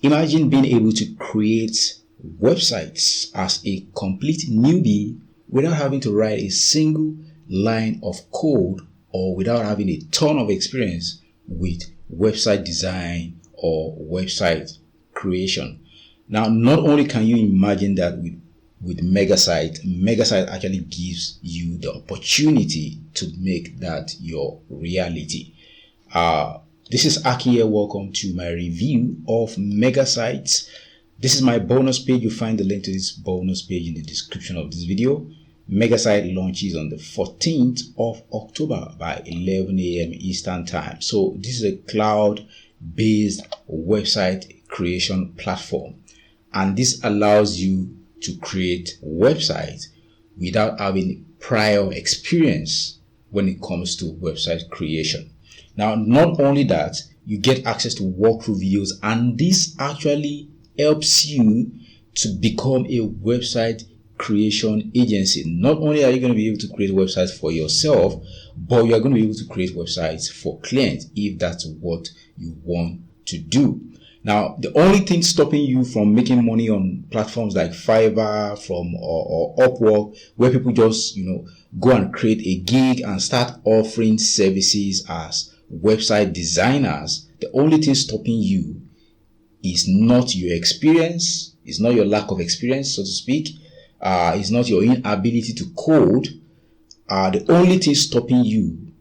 Imagine being able to create websites as a complete newbie without having to write a single line of code or without having a ton of experience with website design or website creation. Now, not only can you imagine that with MegaSite actually gives you the opportunity to make that your reality. This is Aki here. Welcome to my review of MegaSites. This is my bonus page. You'll find the link to this bonus page in the description of this video. MegaSite launches on the 14th of October by 11 a.m. Eastern Time. So this is a cloud-based website creation platform. And this allows you to create websites without having prior experience when it comes to website creation. Now, not only that, you get access to walkthrough videos, and this actually helps you to become a website creation agency. Not only are you going to be able to create websites for yourself, but you are going to be able to create websites for clients if that's what you want to do. Now, the only thing stopping you from making money on platforms like Fiverr or Upwork, where people just, go and create a gig and start offering services as website designers, the only thing stopping you is not your experience, is not your lack of experience, so to speak, is not your inability to code. The only thing stopping you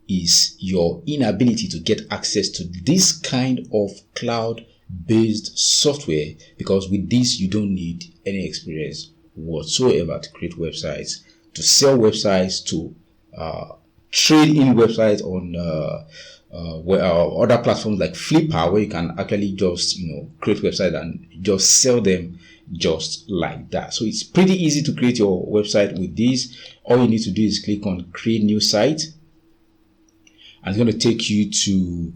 is your inability to get access to this kind of cloud-based software, because with this you don't need any experience whatsoever to create websites, to sell websites, to trade in websites on other platforms like Flipper, where you can actually just create websites and just sell them just like that. So it's pretty easy to create your website with this. All you need to do is click on create new site, and it's going to take you to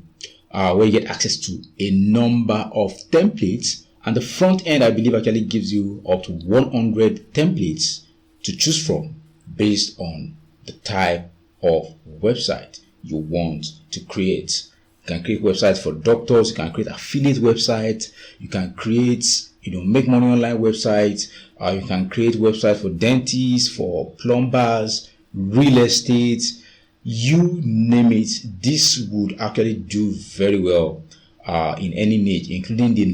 where you get access to a number of templates, and the front end I believe actually gives you up to 100 templates to choose from based on the type of website you want to create. You can create websites for doctors, you can create affiliate websites, you can create make money online websites, you can create websites for dentists, for plumbers, real estate, you name it. This would actually do very well in any niche, including the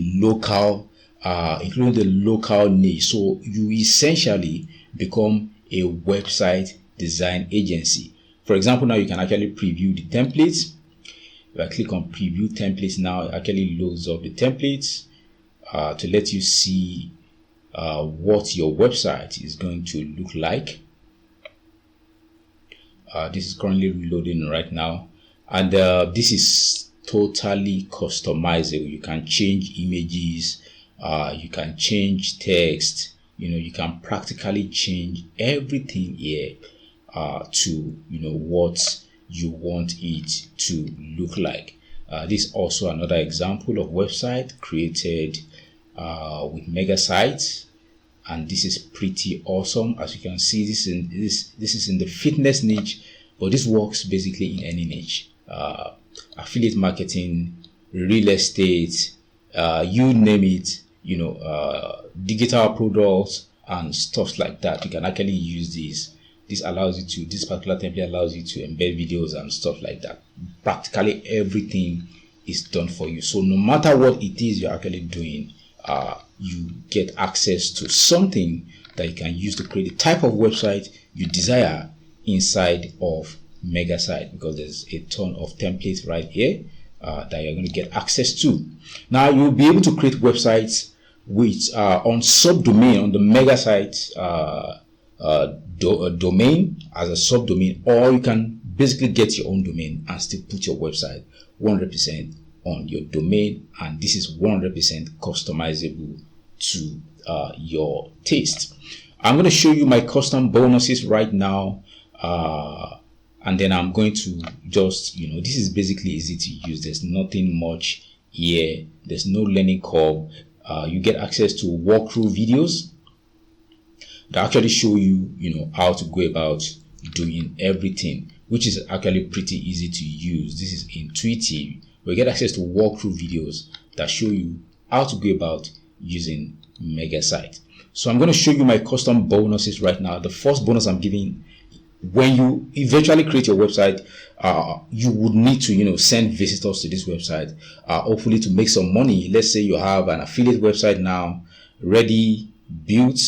local niche. So you essentially become a website design agency. For example, now you can actually preview the templates. If I click on preview templates now, it actually loads up the templates to let you see what your website is going to look like. This is currently reloading right now, and this is totally customizable. You can change images, you can change text, you can practically change everything here to what you want it to look like. This is also another example of website created with MegaSites, and this is pretty awesome. As you can see, this is in the fitness niche, but this works basically in any niche. Affiliate marketing, real estate, you name it, digital products and stuff like that. You can actually use this. This particular template allows you to embed videos and stuff like that. Practically everything is done for you. So no matter what it is you're actually doing, you get access to something that you can use to create the type of website you desire inside of MegaSite, because there's a ton of templates right here that you're going to get access to. Now you'll be able to create websites which are on subdomain on the MegaSite domain as a subdomain, or you can basically get your own domain and still put your website 100% on your domain, and this is 100% customizable to your taste. I'm going to show you my custom bonuses right now, and then I'm going to just this is basically easy to use. There's nothing much here, there's no learning curve. You get access to walkthrough videos that actually show you how to go about doing everything, which is actually pretty easy to use. This is intuitive. We get access to walkthrough videos that show you how to go about using MegaSite. So I'm going to show you my custom bonuses right now. The first bonus I'm giving, when you eventually create your website, you would need to send visitors to this website, hopefully to make some money. Let's say you have an affiliate website now ready, built,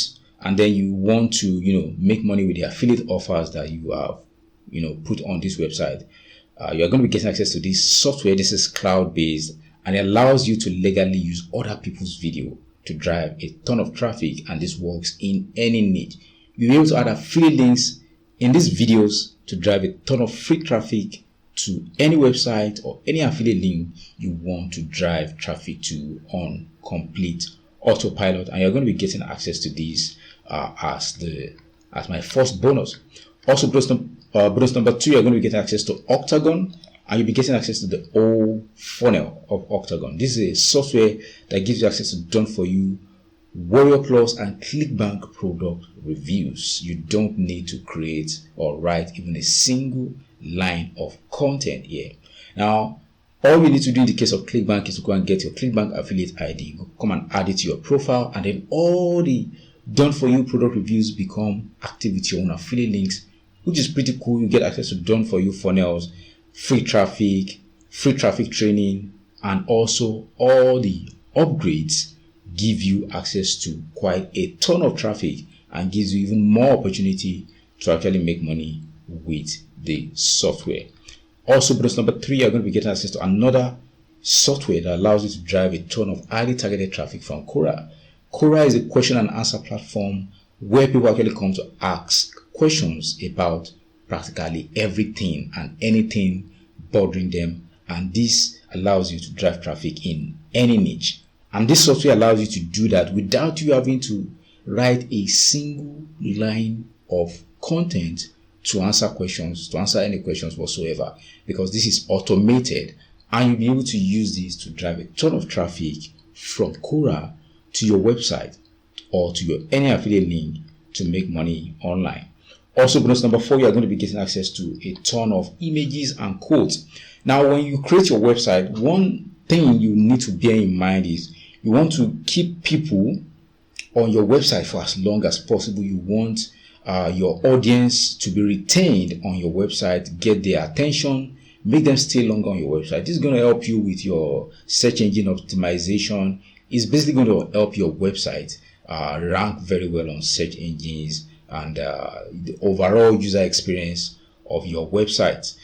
and then you want to make money with the affiliate offers that you have put on this website. You are going to be getting access to this software. This is cloud based, and it allows you to legally use other people's video to drive a ton of traffic, and this works in any niche. You'll be able to add affiliate links in these videos to drive a ton of free traffic to any website or any affiliate link you want to drive traffic to on complete autopilot, and you're going to be getting access to these as my first bonus. Also, bonus number 2, you're going to be getting access to Octagon, and you'll be getting access to the whole funnel of Octagon. This is a software that gives you access to done for you Warrior Plus and ClickBank product reviews. You don't need to create or write even a single line of content here. Now, all you need to do in the case of ClickBank is to go and get your ClickBank affiliate ID, come and add it to your profile, and then all the done for you product reviews become active with your own affiliate links, which is pretty cool. You get access to done for you funnels, free traffic training, and also all the upgrades give you access to quite a ton of traffic and gives you even more opportunity to actually make money with the software. Also, bonus number 3, you're going to be getting access to another software that allows you to drive a ton of highly targeted traffic from Quora. Quora is a question and answer platform where people actually come to ask questions about practically everything and anything bothering them, and this allows you to drive traffic in any niche. And this software allows you to do that without you having to write a single line of content to answer any questions whatsoever, because this is automated, and you'll be able to use this to drive a ton of traffic from Quora to your website or to your any affiliate link to make money online. Also, bonus number 4, you are going to be getting access to a ton of images and quotes. Now, when you create your website, one thing you need to bear in mind is you want to keep people on your website for as long as possible. You want your audience to be retained on your website, get their attention, make them stay longer on your website. This is going to help you with your search engine optimization. It's basically going to help your website rank very well on search engines, and the overall user experience of your website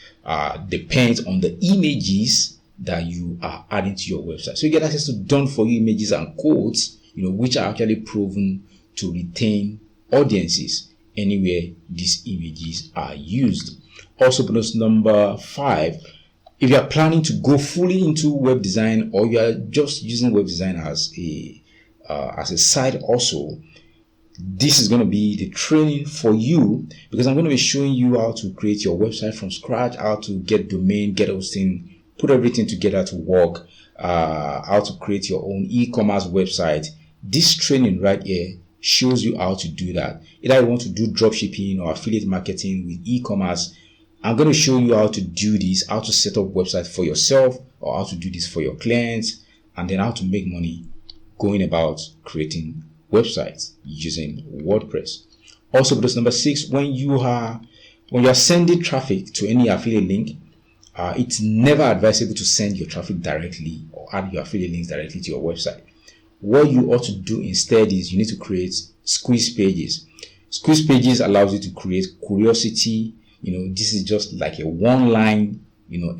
depends on the images that you are adding to your website. So you get access to done for you images and quotes, which are actually proven to retain audiences anywhere these images are used. Also, bonus number 5, if you are planning to go fully into web design, or you are just using web design as a side also, this is going to be the training for you, because I'm going to be showing you how to create your website from scratch, how to get domain, get hosting, put everything together to work, how to create your own e-commerce website. This training right here shows you how to do that. Either you want to do dropshipping or affiliate marketing with e-commerce, I'm going to show you how to do this, how to set up websites for yourself or how to do this for your clients, and then how to make money going about creating websites using WordPress. Also, bonus number 6, when you are sending traffic to any affiliate link, it's never advisable to send your traffic directly or add your affiliate links directly to your website. What you ought to do instead is you need to create squeeze pages. Squeeze pages allows you to create curiosity. This is just like a one-line,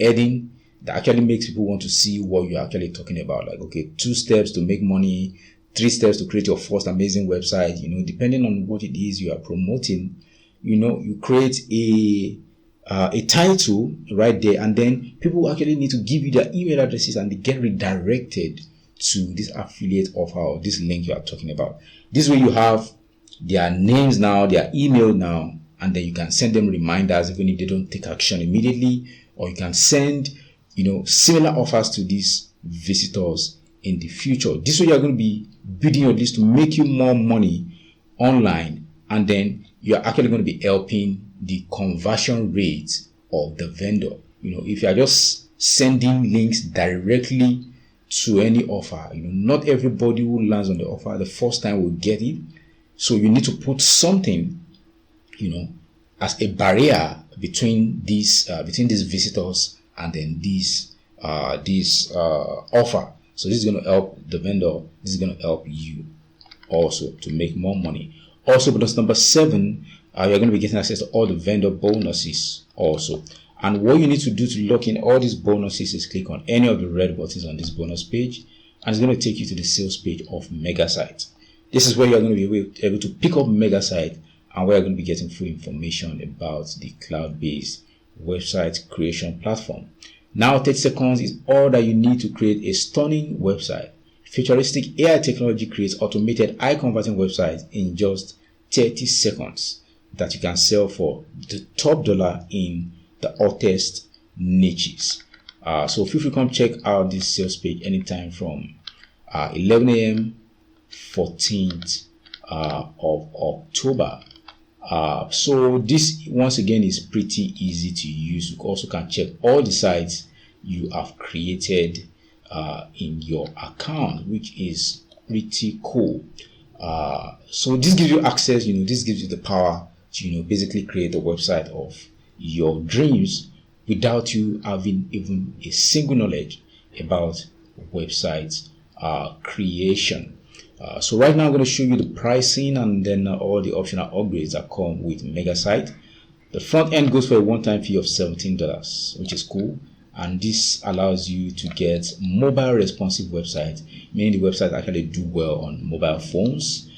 heading that actually makes people want to see what you're actually talking about. Like, okay, 2 steps to make money, 3 steps to create your first amazing website. Depending on what it is you are promoting, you create a title right there, and then people actually need to give you their email addresses and they get redirected to this affiliate offer or this link you are talking about. This way you have their names now, their email now, and then you can send them reminders even if they don't take action immediately, or you can send similar offers to these visitors in the future. This way you're going to be building your list to make you more money online, and then you're actually going to be helping the conversion rate of the vendor. If you are just sending links directly to any offer. Not everybody who lands on the offer the first time will get it. So you need to put something, as a barrier between these visitors and then this offer. So this is going to help the vendor. This is going to help you also to make more money. Also, bonus number 7, you're going to be getting access to all the vendor bonuses also. And what you need to do to lock in all these bonuses is click on any of the red buttons on this bonus page, and it's going to take you to the sales page of MegaSite. This is where you're going to be able to pick up MegaSite, and where you're going to be getting full information about the cloud-based website creation platform. Now 30 seconds is all that you need to create a stunning website. Futuristic AI technology creates automated eye-converting websites in just 30 seconds that you can sell for the top dollar in the hottest niches. So feel free to come check out this sales page anytime from 11 a.m. 14th of October. So this once again is pretty easy to use. You also can check all the sites you have created in your account, which is pretty cool. So this gives you access, this gives you the power to basically create the website of your dreams without you having even a single knowledge about website creation. So right now I'm going to show you the pricing and then all the optional upgrades that come with MegaSite. The front end goes for a one-time fee of $17, which is cool, and this allows you to get mobile responsive websites, meaning the website actually do well on mobile phones.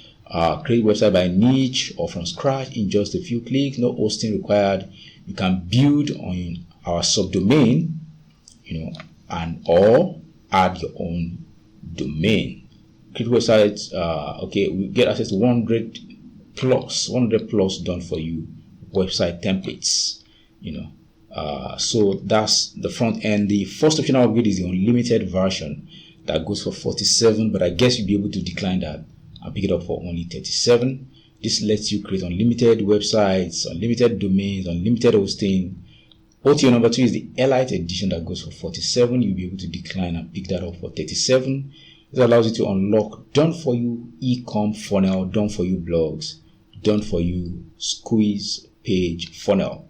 Create website by niche or from scratch in just a few clicks, no hosting required. You can build on our subdomain, and or add your own domain. Create websites. Okay, we get access to 100 plus done for you website templates. So that's the front end. The first optional upgrade is the unlimited version that goes for $47, but I guess you'll be able to decline that and pick it up for only $37. This lets you create unlimited websites, unlimited domains, unlimited hosting. OTO number 2 is the Elite edition that goes for $47. You'll be able to decline and pick that up for $37. This allows you to unlock done for you e-com funnel, done for you blogs, done for you squeeze page funnel.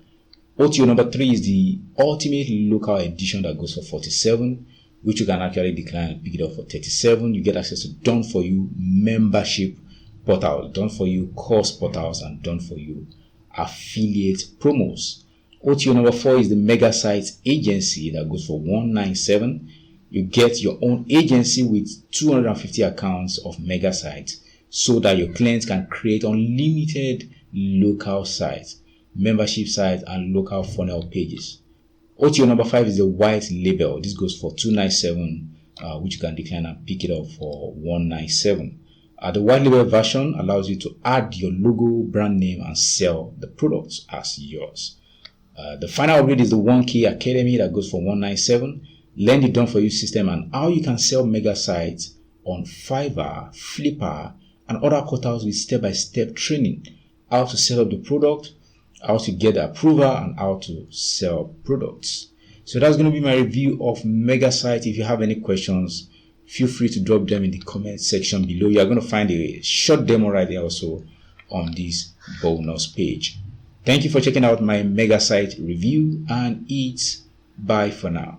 OTO number 3 is the ultimate local edition that goes for $47, which you can actually decline and pick it up for $37. You get access to done for you membership portals, done for you course portals, and done for you affiliate promos. OTO number 4 is the MegaSites agency that goes for $197. You get your own agency with 250 accounts of MegaSites so that your clients can create unlimited local sites, membership sites, and local funnel pages. OTO number 5 is the white label. This goes for $297, which you can decline and pick it up for $197. The white label version allows you to add your logo, brand name, and sell the products as yours. The final upgrade is the 1K Academy that goes for $197. Learn the done for you system and how you can sell MegaSites on Fiverr, Flipper, and other portals with step-by-step training. How to set up the product, how to get the approval, and how to sell products. So that's going to be my review of MegaSite. If you have any questions, feel free to drop them in the comment section below. You are going to find a short demo right there also on this bonus page. Thank you for checking out my MegaSite review, and it's bye for now.